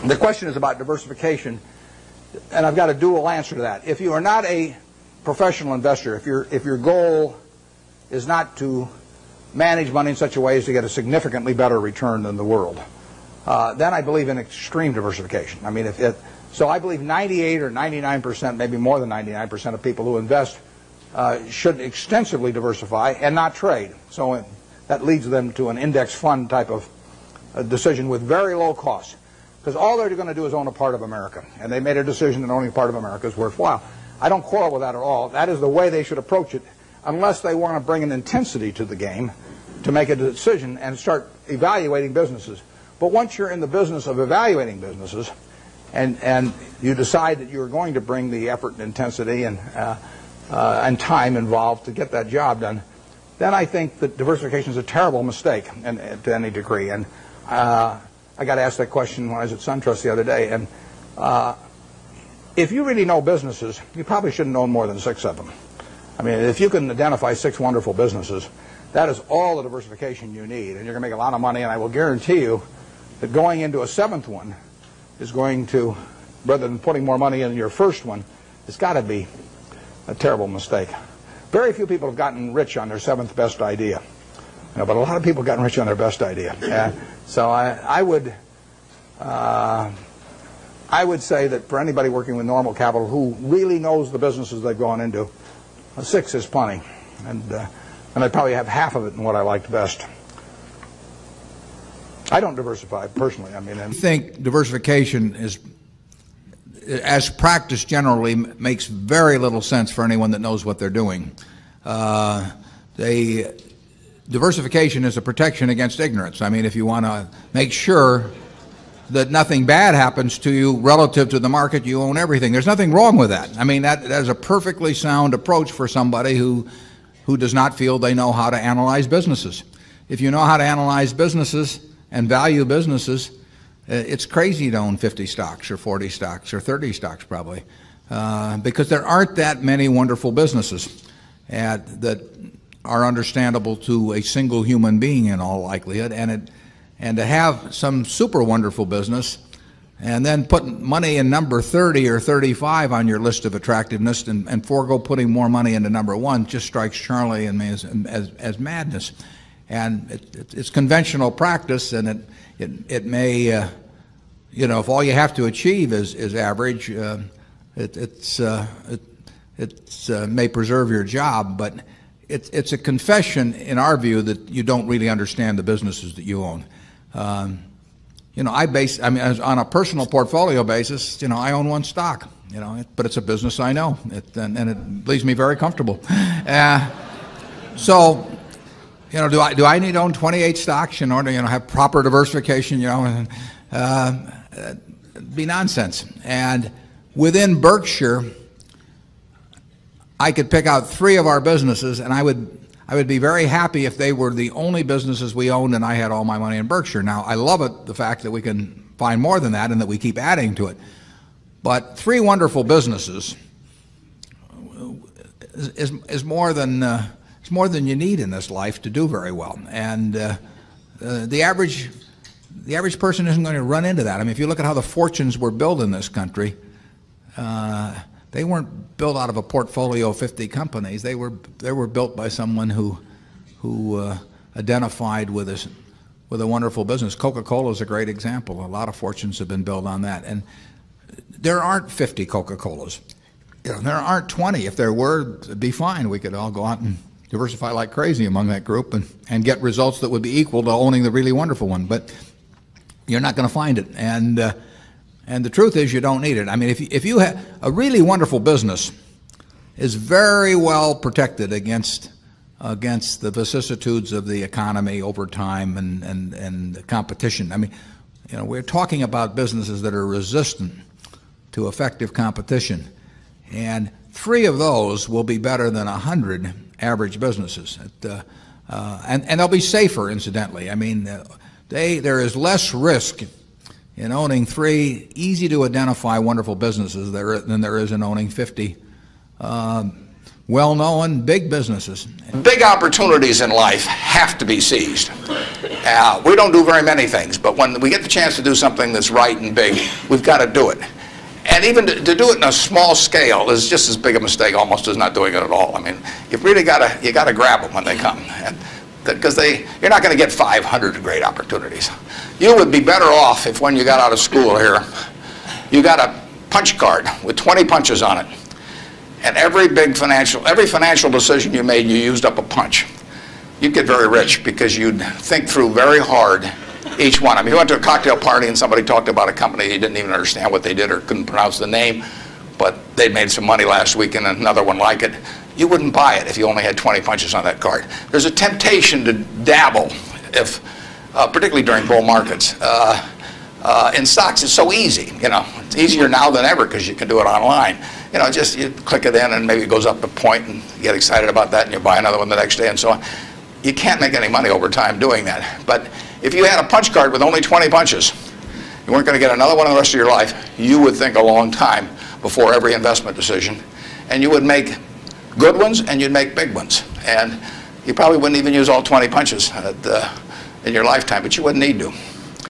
The question is about diversification, and I've got a dual answer to that. If you are not a professional investor, if your goal is not to manage money in such a way as to get a significantly better return than the world, then I believe in extreme diversification. I mean, so I believe 98 or 99%, maybe more than 99% of people who invest should extensively diversify and not trade. So that leads them to an index fund type of decision with very low costs. Because all they're going to do is own a part of America. And they made a decision that owning a part of America is worthwhile. I don't quarrel with that at all. That is the way they should approach it, unless they want to bring an intensity to the game to make a decision and start evaluating businesses. But once you're in the business of evaluating businesses, and you decide that you're going to bring the effort and intensity and time involved to get that job done, then I think that diversification is a terrible mistake to any degree. And I got asked that question when I was at SunTrust the other day. And if you really know businesses, you probably shouldn't own more than 6 of them. I mean, if you can identify 6 wonderful businesses, that is all the diversification you need, and you're going to make a lot of money. And I will guarantee you that going into a 7th one is going to, rather than putting more money in your first one, it's got to be a terrible mistake. Very few people have gotten rich on their 7th best idea, but a lot of people have gotten rich on their best idea. So I would say that for anybody working with normal capital who really knows the businesses they've gone into, a 6 is plenty, and I'd probably have half of it in what I liked best. I don't diversify personally. I mean, I think diversification is, as practiced generally, makes very little sense for anyone that knows what they're doing. Diversification is a protection against ignorance. I mean, if you want to make sure that nothing bad happens to you relative to the market, you own everything. There's nothing wrong with that. I mean, that is a perfectly sound approach for somebody who does not feel they know how to analyze businesses. If you know how to analyze businesses and value businesses, it's crazy to own 50 stocks or 40 stocks or 30 stocks probably, because there aren't that many wonderful businesses that are understandable to a single human being in all likelihood, and to have some super wonderful business and then put money in number 30 or 35 on your list of attractiveness and forego putting more money into number 1 just strikes Charlie and me as madness. And it's conventional practice, and it may, if all you have to achieve is average, it may preserve your job, but it's a confession in our view that you don't really understand the businesses that you own. On a personal portfolio basis, I own 1 stock, but it's a business I know, and it leaves me very comfortable. So, do I need to own 28 stocks in order to have proper diversification? It'd be nonsense. And within Berkshire, I could pick out 3 of our businesses, and I would be very happy if they were the only businesses we owned and I had all my money in Berkshire. Now, I love it, the fact that we can find more than that and that we keep adding to it. But 3 wonderful businesses is more than you need in this life to do very well. And the average person isn't going to run into that. I mean, if you look at how the fortunes were built in this country, they weren't built out of a portfolio of 50 companies. They were built by someone who identified with a wonderful business. Coca-Cola is a great example. A lot of fortunes have been built on that. And there aren't 50 Coca-Colas. There aren't 20. If there were, it'd be fine. We could all go out and diversify like crazy among that group and get results that would be equal to owning the really wonderful one. But you're not going to find it. And the truth is, you don't need it. I mean, if you have a really wonderful business, is very well protected against the vicissitudes of the economy over time and the competition. I mean, we're talking about businesses that are resistant to effective competition, and 3 of those will be better than 100 average businesses, and they'll be safer, incidentally. I mean, there is less risk in owning 3 easy-to-identify wonderful businesses than there is in owning 50 well-known big businesses. Big opportunities in life have to be seized. We don't do very many things, but when we get the chance to do something that's right and big, we've got to do it. And even to do it in a small scale is just as big a mistake almost as not doing it at all. I mean, you've really got to grab them when they come, because you're not going to get 500 great opportunities. You would be better off if when you got out of school here, you got a punch card with 20 punches on it, and every financial decision you made, you used up a punch. You'd get very rich because you'd think through very hard each one. I mean, you went to a cocktail party and somebody talked about a company, you didn't even understand what they did or couldn't pronounce the name, but they made some money last week and another one like it. You wouldn't buy it if you only had 20 punches on that card. There's a temptation to dabble, particularly during bull markets. In stocks, it's so easy. You know, it's easier now than ever because you can do it online. You know, just you click it in and maybe it goes up a point and you get excited about that and you buy another one the next day and so on. You can't make any money over time doing that. But if you had a punch card with only 20 punches, you weren't going to get another one in the rest of your life. You would think a long time before every investment decision, and you would make good ones and you'd make big ones. And you probably wouldn't even use all 20 punches in your lifetime, but you wouldn't need to.